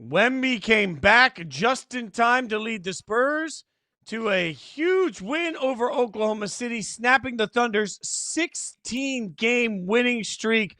Wemby came back just in time to lead the Spurs to a huge win over Oklahoma City, snapping the Thunder's 16-game winning streak.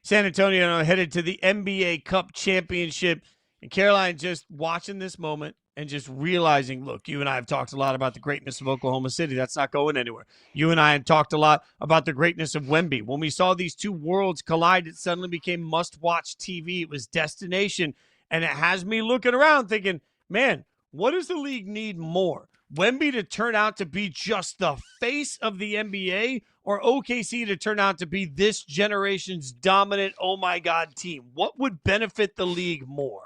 San Antonio headed to the NBA Cup championship. And Caroline just watching this moment and just realizing, look, you and I have talked a lot about the greatness of Oklahoma City. That's not going anywhere. You and I had talked a lot about the greatness of Wemby. When we saw these two worlds collide, it suddenly became must-watch TV. It was destination. And it has me looking around thinking, man, what does the league need more? Wemby to turn out to be just the face of the NBA, or OKC to turn out to be this generation's dominant, oh my God, team? What would benefit the league more?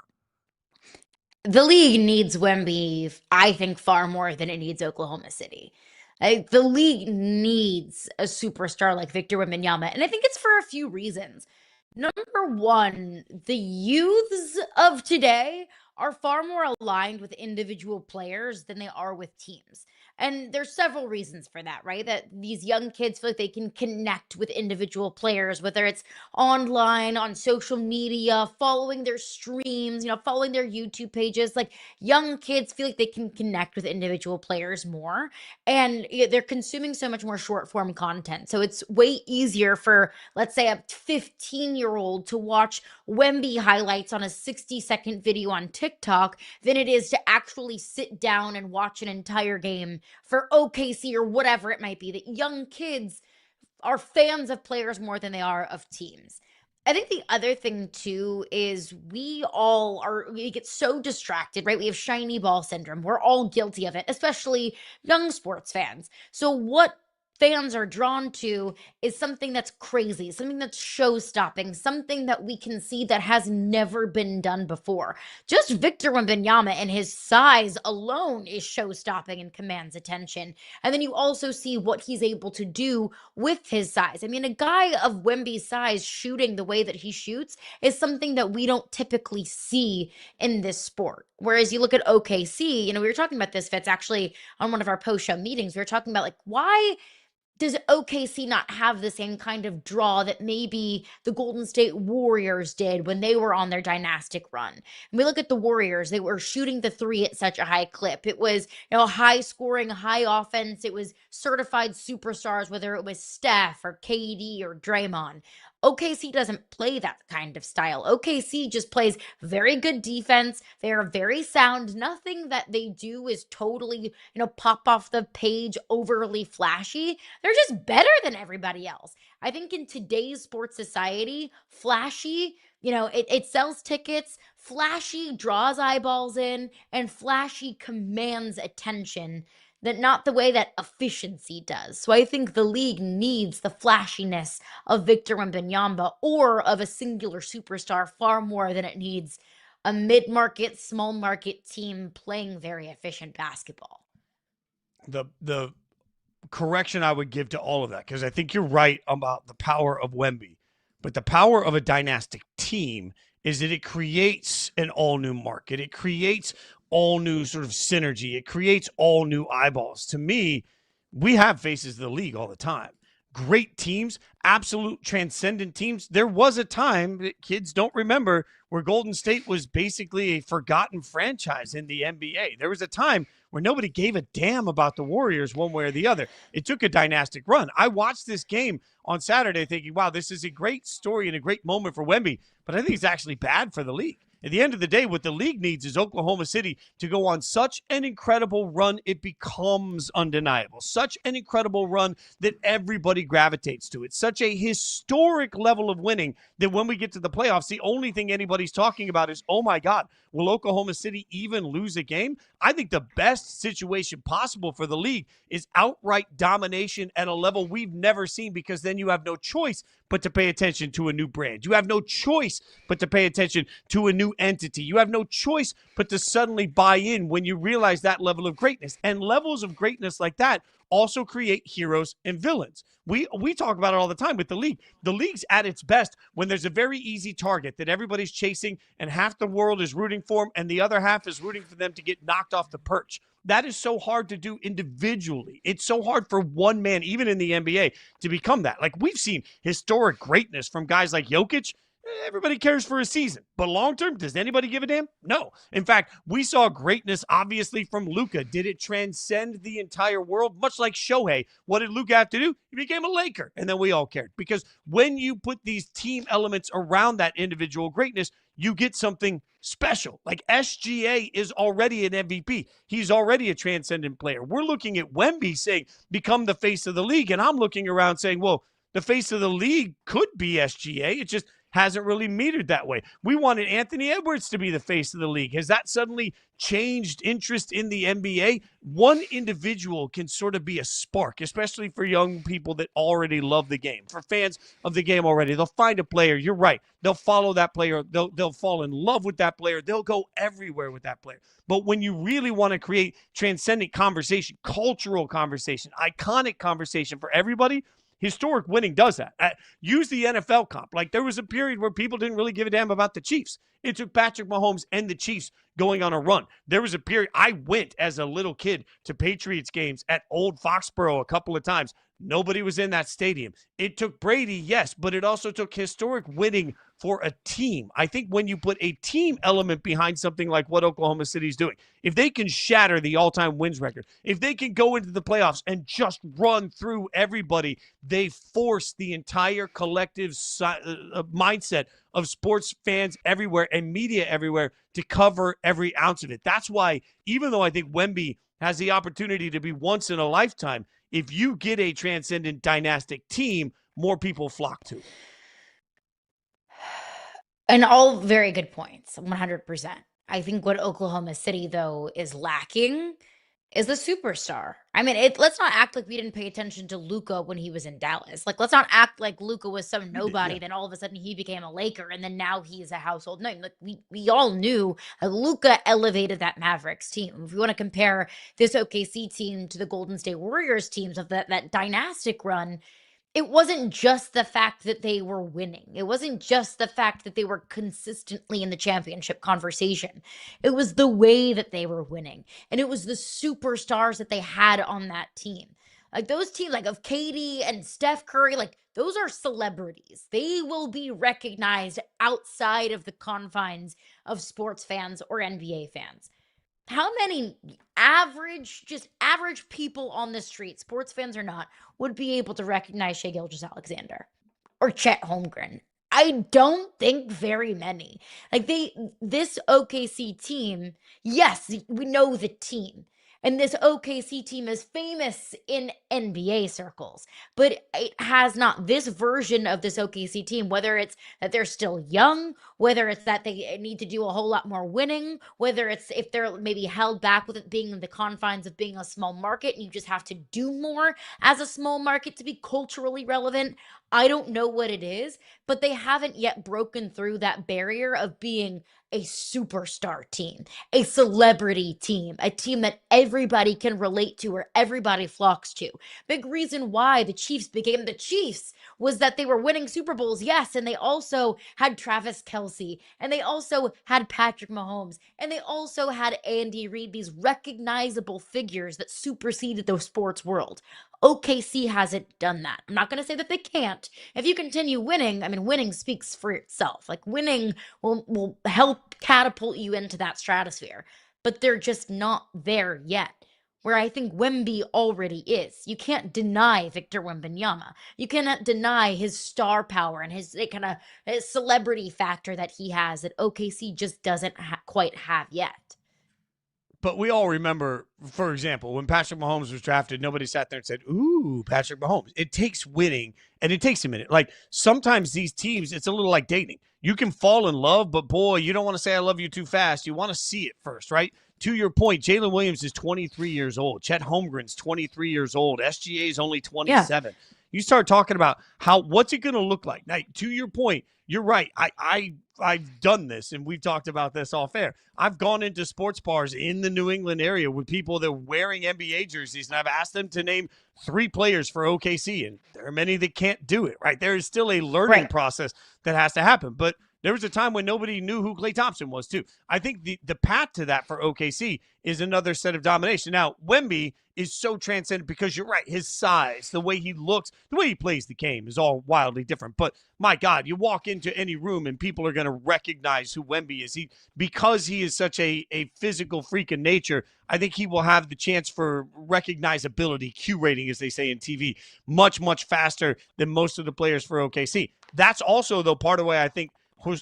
The league needs Wemby, I think, far more than it needs Oklahoma City. The league needs a superstar like Victor Wembanyama, and I think it's for a few reasons. Number one, the youths of today are far more aligned with individual players than they are with teams. And there's several reasons for that, right? That these young kids feel like they can connect with individual players, whether it's online, on social media, following their streams, following their YouTube pages. Like young kids feel like they can connect with individual players more. And they're consuming so much more short form content. So it's way easier for, let's say, a 15-year-old to watch Wemby highlights on a 60-second video on TikTok than it is to actually sit down and watch an entire game for OKC or whatever it might be. That young kids are fans of players more than they are of teams. I think the other thing too is we get so distracted, right? We have shiny ball syndrome. We're all guilty of it, especially young sports fans. So what fans are drawn to is something that's crazy, something that's show-stopping, something that we can see that has never been done before. Just Victor Wembanyama and his size alone is show-stopping and commands attention. And then you also see what he's able to do with his size. I mean, a guy of Wemby's size shooting the way that he shoots is something that we don't typically see in this sport. Whereas you look at OKC, we were talking about this, Fitz, actually on one of our post-show meetings. We were talking about why does OKC not have the same kind of draw that maybe the Golden State Warriors did when they were on their dynastic run? And we look at the Warriors, they were shooting the three at such a high clip. It was, high scoring, high offense. It was certified superstars, whether it was Steph or KD or Draymond. OKC doesn't play that kind of style. OKC just plays very good defense. They are very sound. Nothing that they do is totally, pop off the page, overly flashy. They're just better than everybody else. I think in today's sports society, flashy, it sells tickets, flashy draws eyeballs in, and flashy commands attention. That not the way that efficiency does. So I think the league needs the flashiness of Victor Wembanyama or of a singular superstar far more than it needs a mid-market, small-market team playing very efficient basketball. The correction I would give to all of that, because I think you're right about the power of Wemby, but the power of a dynastic team is that it creates an all-new market. It creates all new sort of synergy. It creates all new eyeballs. To me, we have faces of the league all the time. Great teams, absolute transcendent teams. There was a time that kids don't remember where Golden State was basically a forgotten franchise in the NBA. There was a time where nobody gave a damn about the Warriors one way or the other. It took a dynastic run. I watched this game on Saturday thinking, wow, this is a great story and a great moment for Wemby, but I think it's actually bad for the league. At the end of the day, what the league needs is Oklahoma City to go on such an incredible run, it becomes undeniable. Such an incredible run that everybody gravitates to it. Such a historic level of winning that when we get to the playoffs, the only thing anybody's talking about is, oh my God, will Oklahoma City even lose a game? I think the best situation possible for the league is outright domination at a level we've never seen, because then you have no choice but to pay attention to a new brand. You have no choice but to pay attention to a new entity. You have no choice but to suddenly buy in when you realize that level of greatness. And levels of greatness like that also create heroes and villains. We talk about it all the time with the league. The league's at its best when there's a very easy target that everybody's chasing and half the world is rooting for them and the other half is rooting for them to get knocked off the perch. That is so hard to do individually. It's so hard for one man, even in the NBA, to become that. Like, we've seen historic greatness from guys like Jokic. Everybody cares for a season, but long term, does anybody give a damn? No. In fact, we saw greatness obviously from Luka. Did it transcend the entire world? Much like Shohei, what did Luka have to do? He became a Laker, and then we all cared. Because when you put these team elements around that individual greatness, you get something special. Like SGA is already an MVP. He's already a transcendent player. We're looking at Wemby saying, become the face of the league, and I'm looking around saying, well, the face of the league could be SGA. It just hasn't really metered that way. We wanted Anthony Edwards to be the face of the league. Has that suddenly changed interest in the NBA? One individual can sort of be a spark, especially for young people that already love the game. For fans of the game already, they'll find a player. You're right. They'll follow that player. They'll fall in love with that player. They'll go everywhere with that player. But when you really want to create transcendent conversation, cultural conversation, iconic conversation for everybody, historic winning does that. Use the NFL comp. Like, there was a period where people didn't really give a damn about the Chiefs. It took Patrick Mahomes and the Chiefs going on a run. There was a period, I went as a little kid to Patriots games at Old Foxborough a couple of times. Nobody was in that stadium. It took Brady, yes, but it also took historic winning for a team. I think when you put a team element behind something like what Oklahoma City's doing, if they can shatter the all-time wins record, if they can go into the playoffs and just run through everybody, they force the entire collective mindset of sports fans everywhere and media everywhere to cover every ounce of it. That's why, even though I think Wemby has the opportunity to be once in a lifetime, if you get a transcendent dynastic team, more people flock to it. And all very good points, 100%. I think what Oklahoma City, though, is lacking is the superstar. I mean, let's not act like we didn't pay attention to Luka when he was in Dallas. Like, let's not act like Luka was some nobody, then all of a sudden he became a Laker, and then now he's a household name. Like, we all knew Luka elevated that Mavericks team. If we want to compare this OKC team to the Golden State Warriors teams of that dynastic run, it wasn't just the fact that they were winning. It wasn't just the fact that they were consistently in the championship conversation. It was the way that they were winning. And it was the superstars that they had on that team. Like, those teams, like, of KD and Steph Curry, like, those are celebrities. They will be recognized outside of the confines of sports fans or NBA fans. How many average people on the street, sports fans or not, would be able to recognize Shai Gilgeous-Alexander or Chet Holmgren? I don't think very many. Like, this OKC team, yes, we know the team. And this OKC team is famous in NBA circles, but it has not this version of this OKC team, whether it's that they're still young, whether it's that they need to do a whole lot more winning, whether it's if they're maybe held back with it being in the confines of being a small market and you just have to do more as a small market to be culturally relevant. I don't know what it is, but they haven't yet broken through that barrier of being a superstar team, a celebrity team, a team that everybody can relate to or everybody flocks to. Big reason why the Chiefs became the Chiefs was that they were winning Super Bowls, yes, and they also had Travis Kelce, and they also had Patrick Mahomes, and they also had Andy Reid, these recognizable figures that superseded the sports world. OKC hasn't done that. I'm not going to say that they can't. If you continue winning, I mean, winning speaks for itself. Like, winning will help catapult you into that stratosphere, but they're just not there yet. Where I think Wemby already is. You can't deny Victor Wembanyama. You cannot deny his star power and his kind of celebrity factor that he has that OKC just doesn't quite have yet. But we all remember, for example, when Patrick Mahomes was drafted, nobody sat there and said, ooh, Patrick Mahomes. It takes winning, and it takes a minute. Like, sometimes these teams, it's a little like dating. You can fall in love, but boy, you don't want to say I love you too fast. You want to see it first, right? To your point, Jalen Williams is 23 years old. Chet Holmgren's 23 years old. SGA is only 27. Yeah. You start talking about what's it going to look like. Now, to your point, you're right. I've done this, and we've talked about this off air. I've gone into sports bars in the New England area with people that are wearing NBA jerseys, and I've asked them to name 3 players for OKC, and there are many that can't do it, right? There is still a learning process that has to happen. But There was a time when nobody knew who Klay Thompson was, too. I think the path to that for OKC is another set of domination. Now, Wemby is so transcendent because you're right. His size, the way he looks, the way he plays the game is all wildly different. But my God, you walk into any room and people are going to recognize who Wemby is. Because he is such a physical freak in nature, I think he will have the chance for recognizability, Q rating, as they say in TV, much, much faster than most of the players for OKC. That's also, though, part of why I think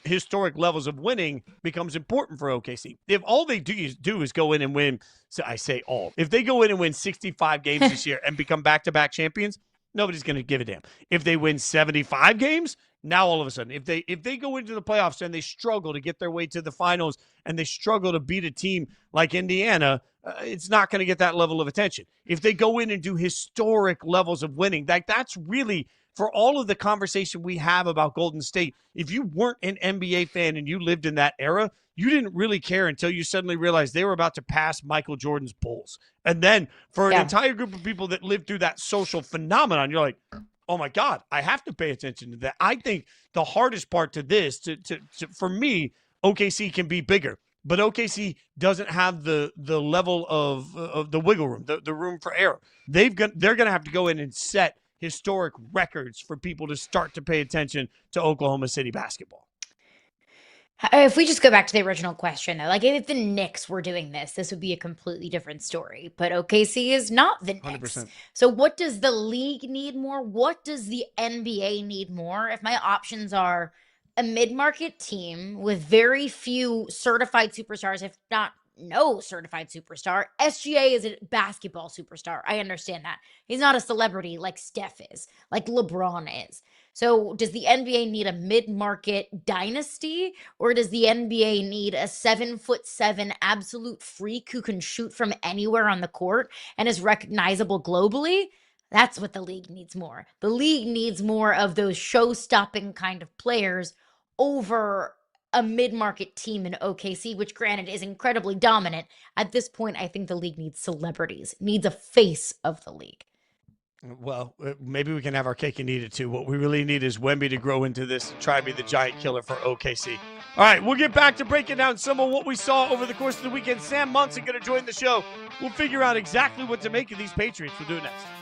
historic levels of winning becomes important for OKC. If all they do is go in and win, so I say all, if they go in and win 65 games this year and become back-to-back champions, nobody's going to give a damn. If they win 75 games, now all of a sudden, if they go into the playoffs and they struggle to get their way to the finals and they struggle to beat a team like Indiana, it's not going to get that level of attention. If they go in and do historic levels of winning, that's really, for all of the conversation we have about Golden State, if you weren't an NBA fan and you lived in that era, you didn't really care until you suddenly realized they were about to pass Michael Jordan's Bulls. And then for an entire group of people that lived through that social phenomenon, you're like, oh my God, I have to pay attention to that. I think the hardest part to this, for me, OKC can be bigger, but OKC doesn't have the level of the wiggle room, the room for error. They're going to have to go in and set historic records for people to start to pay attention to Oklahoma City basketball. If we just go back to the original question, though, like if the Knicks were doing this would be a completely different story. But OKC is not the Knicks. 100%. So what does the league need more? What does the NBA need more? If my options are a mid-market team with very few certified superstars, if not no certified superstar. SGA is a basketball superstar. I understand that. He's not a celebrity like Steph is, like LeBron is. So does the NBA need a mid-market dynasty, or does the NBA need a 7'7" absolute freak who can shoot from anywhere on the court and is recognizable globally? That's what the league needs more. The league needs more of those show-stopping kind of players over a mid-market team in OKC, which granted is incredibly dominant. At this point, I think the league needs celebrities, needs a face of the league. Well, maybe we can have our cake and eat it too. What we really need is Wemby to grow into this and try to be the giant killer for OKC. All right, we'll get back to breaking down some of what we saw over the course of the weekend. Sam Munson going to join the show. We'll figure out exactly what to make of these Patriots. We'll do it next.